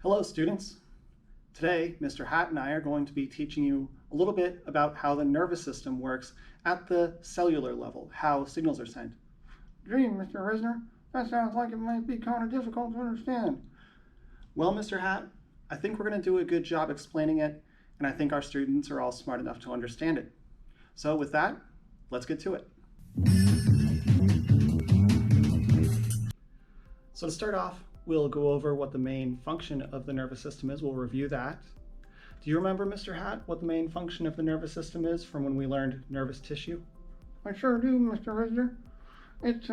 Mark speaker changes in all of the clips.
Speaker 1: Hello students. Today Mr. Hatt and I are going to be teaching you a little bit about how the nervous system works at the cellular level, how signals are sent.
Speaker 2: Gee, Mr. Risner, that sounds like it might be kind of difficult to understand.
Speaker 1: Well, Mr. Hatt, I think we're going to do a good job explaining it, and I think our students are all smart enough to understand it. So with that, let's get to it. So to start off, we'll go over what the main function of the nervous system is. We'll review that. Do you remember, Mr. Hatt, what the main function of the nervous system is from when we learned nervous tissue?
Speaker 2: I sure do, Mr. Risner. It's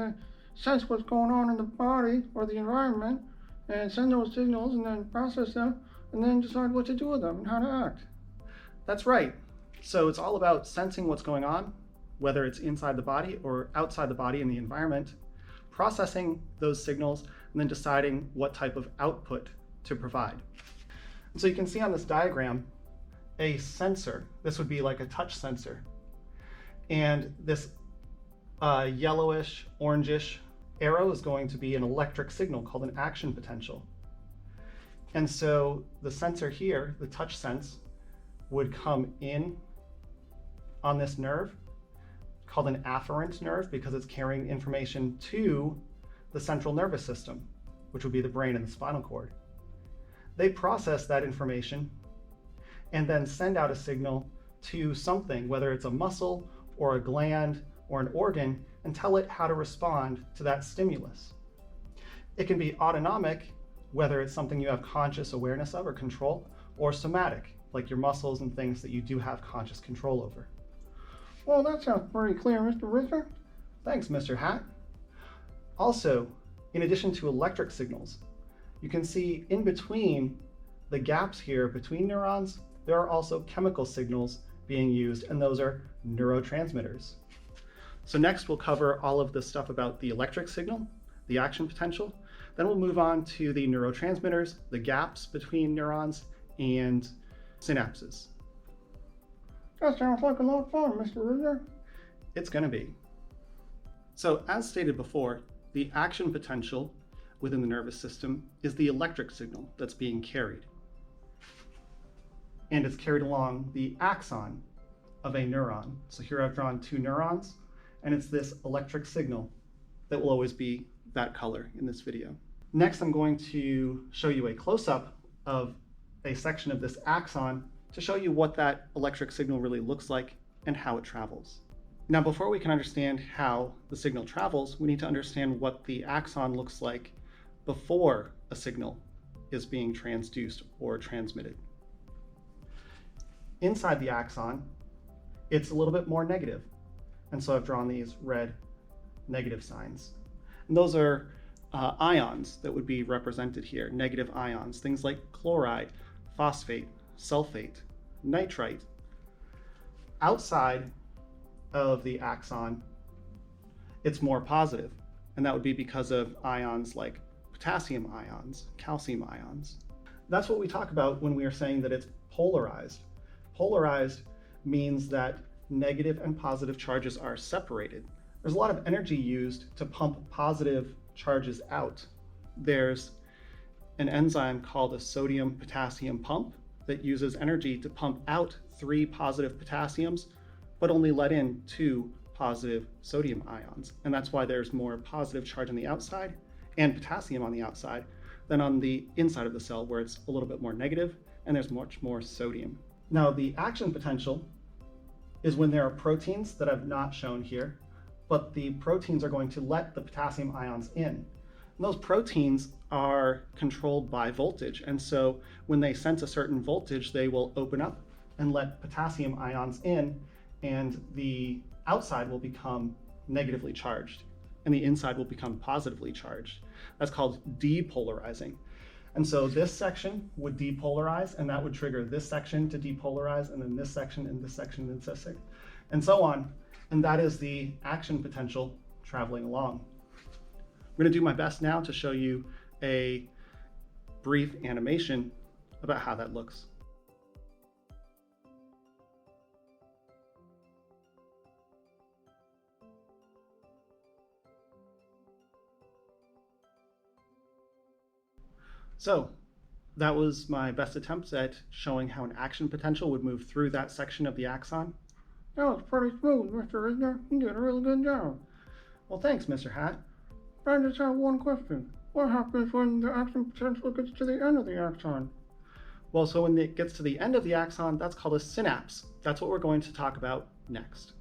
Speaker 2: sense what's going on in the body or the environment and send those signals and then process them and then decide what to do with them and how to act.
Speaker 1: That's right. So it's all about sensing what's going on, whether it's inside the body or outside the body in the environment, processing those signals, and then deciding what type of output to provide. And so you can see on this diagram a sensor. This would be like a touch sensor. And this yellowish, orangish arrow is going to be an electric signal called an action potential. And so the sensor here, the touch sense, would come in on this nerve, called an afferent nerve, because it's carrying information to the central nervous system, which would be the brain and the spinal cord. They process that information and then send out a signal to something, whether it's a muscle or a gland or an organ, and tell it how to respond to that stimulus. It can be autonomic, whether it's something you have conscious awareness of or control, or somatic, like your muscles and things that you do have conscious control over.
Speaker 2: Well, that sounds pretty clear, Mr. Risner.
Speaker 1: Thanks, Mr. Hatt. Also, in addition to electric signals, you can see in between the gaps here between neurons, there are also chemical signals being used, and those are neurotransmitters. So next we'll cover all of the stuff about the electric signal, the action potential. Then we'll move on to the neurotransmitters, the gaps between neurons, and synapses.
Speaker 2: That sounds like a lot of fun, Mr. Risner.
Speaker 1: It's going to be. So as stated before, the action potential within the nervous system is the electric signal that's being carried. And it's carried along the axon of a neuron. So here I've drawn two neurons, and it's this electric signal that will always be that color in this video. Next, I'm going to show you a close-up of a section of this axon to show you what that electric signal really looks like and how it travels. Now, before we can understand how the signal travels, we need to understand what the axon looks like before a signal is being transduced or transmitted. Inside the axon, it's a little bit more negative. And so I've drawn these red negative signs. And those are ions that would be represented here, negative ions, things like chloride, phosphate, sulfate, nitrite. Outside of the axon, it's more positive, and that would be because of ions like potassium ions, calcium ions. That's what we talk about when we are saying that it's polarized. Polarized means that negative and positive charges are separated. There's a lot of energy used to pump positive charges out. There's an enzyme called a sodium-potassium pump that uses energy to pump out 3 positive potassiums, but only let in 2 positive sodium ions. And that's why there's more positive charge on the outside and potassium on the outside than on the inside of the cell, where it's a little bit more negative and there's much more sodium. Now, the action potential is when there are proteins that I've not shown here, but the proteins are going to let the potassium ions in. And those proteins are controlled by voltage, and so when they sense a certain voltage, they will open up and let potassium ions in, and the outside will become negatively charged, and the inside will become positively charged. That's called depolarizing. And so this section would depolarize, and that would trigger this section to depolarize, and then this section, and this section, and this section, and so on. And that is the action potential traveling along. I'm going to do my best now to show you a brief animation about how that looks. So That was my best attempt at showing how an action potential would move through that section of the axon.
Speaker 2: That was pretty smooth, Mr. Risner. You did a really good job.
Speaker 1: Well, thanks, Mr. Hat.
Speaker 2: I just have one question. What happens when the action potential gets to the end of the axon?
Speaker 1: Well, so when it gets to the end of the axon, that's called a synapse. That's what we're going to talk about next.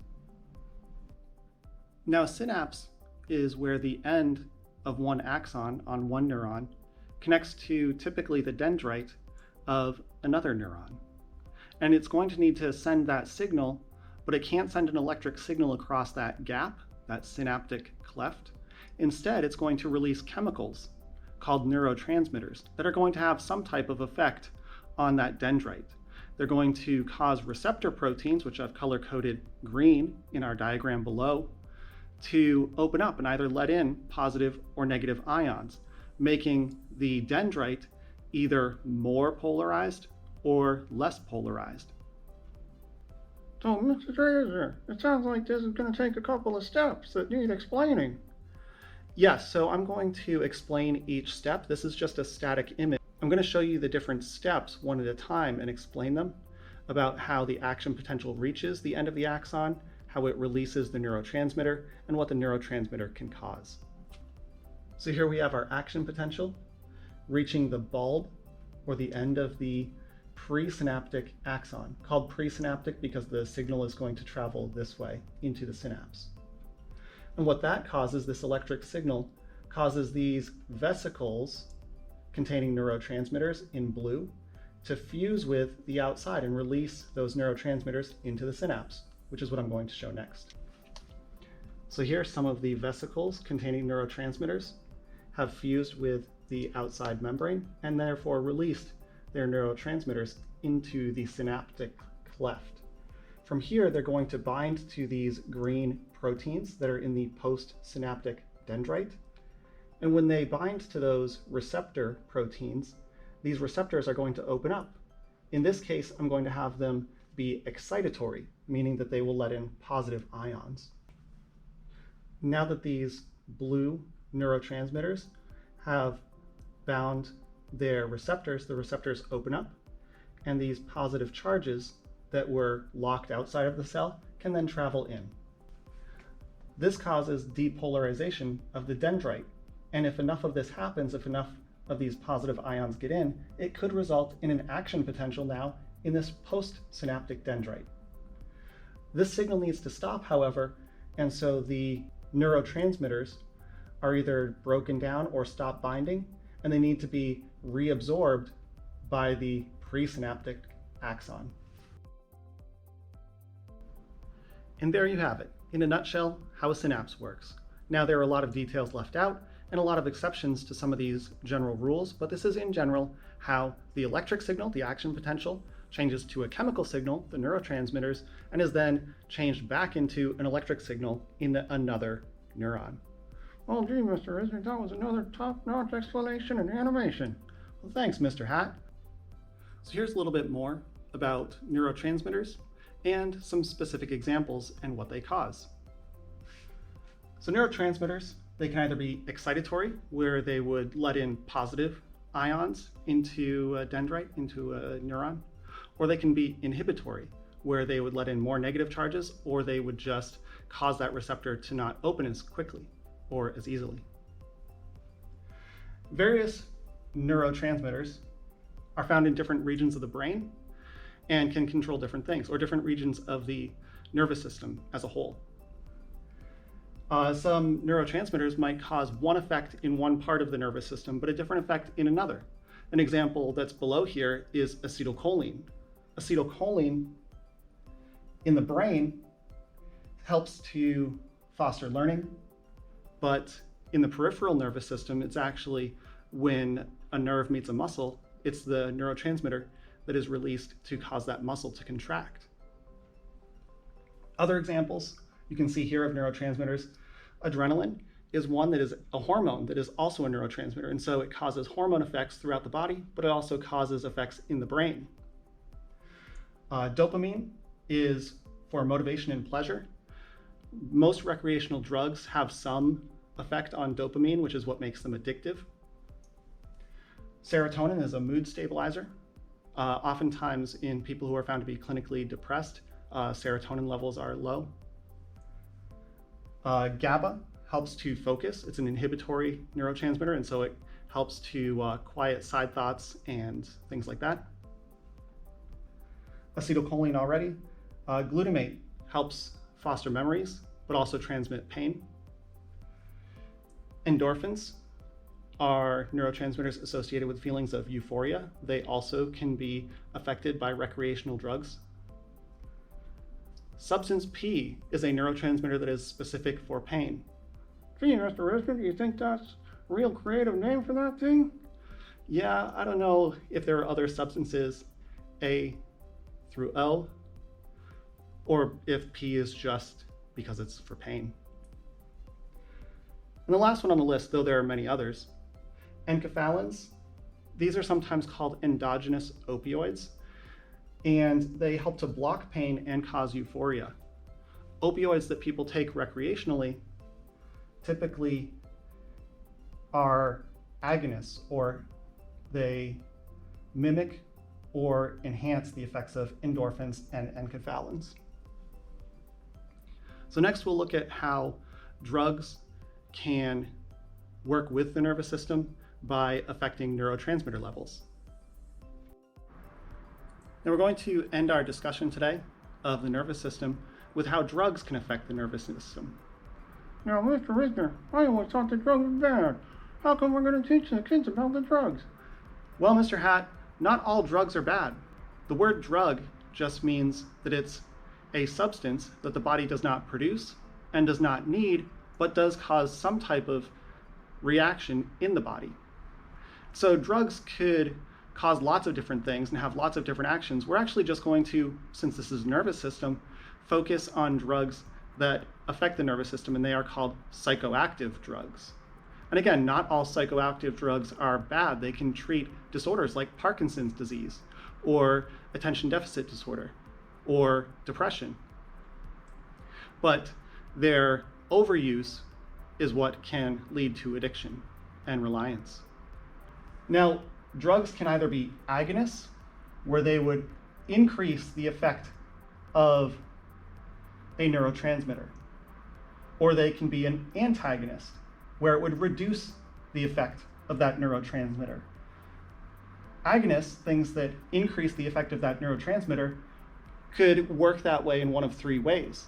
Speaker 1: Now, a synapse is where the end of one axon on one neuron connects to typically the dendrite of another neuron. And it's going to need to send that signal, but it can't send an electric signal across that gap, that synaptic cleft. Instead, it's going to release chemicals called neurotransmitters that are going to have some type of effect on that dendrite. They're going to cause receptor proteins, which I've color-coded green in our diagram below, to open up and either let in positive or negative ions, making the dendrite either more polarized or less polarized.
Speaker 2: So, Mr. Risner, it sounds like this is going to take a couple of steps that need explaining.
Speaker 1: Yes, so I'm going to explain each step. This is just a static image. I'm going to show you the different steps one at a time and explain them about how the action potential reaches the end of the axon, how it releases the neurotransmitter, and what the neurotransmitter can cause. So here we have our action potential reaching the bulb or the end of the presynaptic axon, called presynaptic because the signal is going to travel this way into the synapse. And what that causes, this electric signal, causes these vesicles containing neurotransmitters in blue to fuse with the outside and release those neurotransmitters into the synapse, which is what I'm going to show next. So here, some of the vesicles containing neurotransmitters have fused with the outside membrane and therefore released their neurotransmitters into the synaptic cleft. From here, they're going to bind to these green proteins that are in the postsynaptic dendrite. And when they bind to those receptor proteins, these receptors are going to open up. In this case, I'm going to have them be excitatory, meaning that they will let in positive ions. Now that these blue neurotransmitters have bound their receptors, the receptors open up, and these positive charges that were locked outside of the cell can then travel in. This causes depolarization of the dendrite, and if enough of this happens, if enough of these positive ions get in, it could result in an action potential now in this postsynaptic dendrite. This signal needs to stop, however, and so the neurotransmitters are either broken down or stop binding, and they need to be reabsorbed by the presynaptic axon. And there you have it, in a nutshell, how a synapse works. Now, there are a lot of details left out and a lot of exceptions to some of these general rules, but this is in general how the electric signal, the action potential, changes to a chemical signal, the neurotransmitters, and is then changed back into an electric signal in another neuron.
Speaker 2: Oh, gee, Mr. Risner, that was another top-notch explanation and animation.
Speaker 1: Well, thanks, Mr. Hat. So here's a little bit more about neurotransmitters and some specific examples and what they cause. So neurotransmitters, they can either be excitatory, where they would let in positive ions into a dendrite, into a neuron, or they can be inhibitory, where they would let in more negative charges, or they would just cause that receptor to not open as quickly or as easily. Various neurotransmitters are found in different regions of the brain and can control different things, or different regions of the nervous system as a whole. Some neurotransmitters might cause one effect in one part of the nervous system, but a different effect in another. An example that's below here is acetylcholine. Acetylcholine in the brain helps to foster learning, but in the peripheral nervous system, it's actually when a nerve meets a muscle, it's the neurotransmitter that is released to cause that muscle to contract. Other examples you can see here of neurotransmitters, adrenaline is one that is a hormone that is also a neurotransmitter, and so it causes hormone effects throughout the body, but it also causes effects in the brain. Dopamine is for motivation and pleasure. Most recreational drugs have some effect on dopamine, which is what makes them addictive. Serotonin is a mood stabilizer. Oftentimes in people who are found to be clinically depressed, serotonin levels are low. GABA helps to focus. It's an inhibitory neurotransmitter, and so it helps to quiet side thoughts and things like that. Acetylcholine already. Glutamate helps foster memories, but also transmit pain. Endorphins are neurotransmitters associated with feelings of euphoria. They also can be affected by recreational drugs. Substance P is a neurotransmitter that is specific for pain.
Speaker 2: Gee, Mr. Risner, do you think that's a real creative name for that thing?
Speaker 1: Yeah, I don't know if there are other substances A through O, or if P is just because it's for pain. And the last one on the list, though there are many others, enkephalins. These are sometimes called endogenous opioids, and they help to block pain and cause euphoria. Opioids that people take recreationally typically are agonists, or they mimic or enhance the effects of endorphins and enkephalins. So next we'll look at how drugs can work with the nervous system by affecting neurotransmitter levels. Now we're going to end our discussion today of the nervous system with how drugs can affect the nervous system.
Speaker 2: Now, Mr. Risner, I always thought the drugs were bad. How come we're going to teach the kids about the drugs?
Speaker 1: Well, Mr. Hat, not all drugs are bad. The word drug just means that it's a substance that the body does not produce and does not need, but does cause some type of reaction in the body. So drugs could cause lots of different things and have lots of different actions. We're actually just going to, since this is nervous system, focus on drugs that affect the nervous system, and they are called psychoactive drugs. And again, not all psychoactive drugs are bad. They can treat disorders like Parkinson's disease, or attention deficit disorder, or depression. But their overuse is what can lead to addiction and reliance. Now, drugs can either be agonists, where they would increase the effect of a neurotransmitter, or they can be an antagonist, where it would reduce the effect of that neurotransmitter. Agonists, things that increase the effect of that neurotransmitter, could work that way in one of three ways.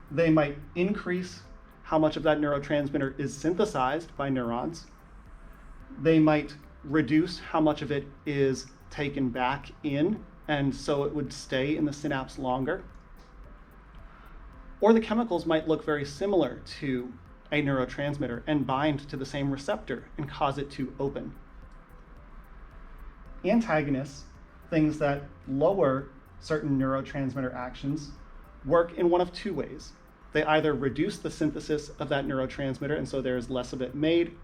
Speaker 1: They might increase how much of that neurotransmitter is synthesized by neurons. They might reduce how much of it is taken back in, and so it would stay in the synapse longer. Or the chemicals might look very similar to a neurotransmitter and bind to the same receptor and cause it to open. Antagonists, things that lower certain neurotransmitter actions, work in one of two ways. They either reduce the synthesis of that neurotransmitter, and so there's less of it made,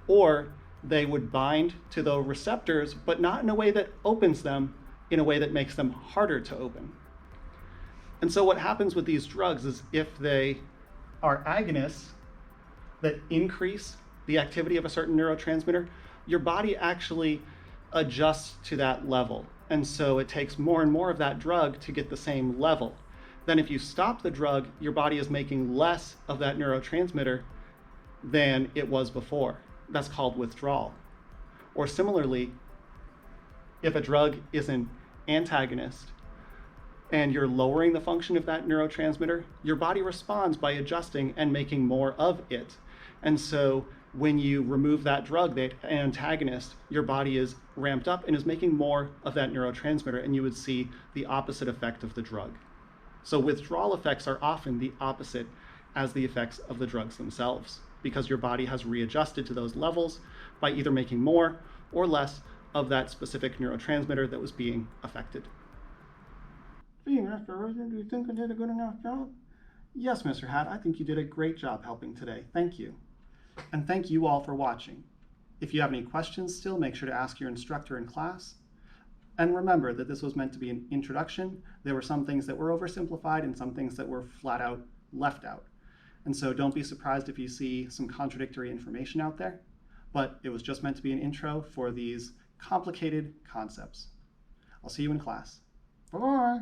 Speaker 1: or they would bind to the receptors, but not in a way that opens them, in a way that makes them harder to open. And so what happens with these drugs is, if they are agonists that increase the activity of a certain neurotransmitter, your body actually adjusts to that level. And so it takes more and more of that drug to get the same level. Then if you stop the drug, your body is making less of that neurotransmitter than it was before. That's called withdrawal. Or similarly, if a drug is an antagonist and you're lowering the function of that neurotransmitter, your body responds by adjusting and making more of it. And so when you remove that drug, that antagonist, your body is ramped up and is making more of that neurotransmitter, and you would see the opposite effect of the drug. So withdrawal effects are often the opposite as the effects of the drugs themselves, because your body has readjusted to those levels by either making more or less of that specific neurotransmitter that was being affected.
Speaker 2: Gee, Mr. Risner, do you think I did a good enough job?
Speaker 1: Yes, Mr. Hat, I think you did a great job helping today. Thank you. And thank you all for watching. If you have any questions still, make sure to ask your instructor in class. And remember that this was meant to be an introduction. There were some things that were oversimplified and some things that were flat out left out. And so don't be surprised if you see some contradictory information out there. but it was just meant to be an intro for these complicated concepts. I'll see you in class.
Speaker 2: Bye-bye.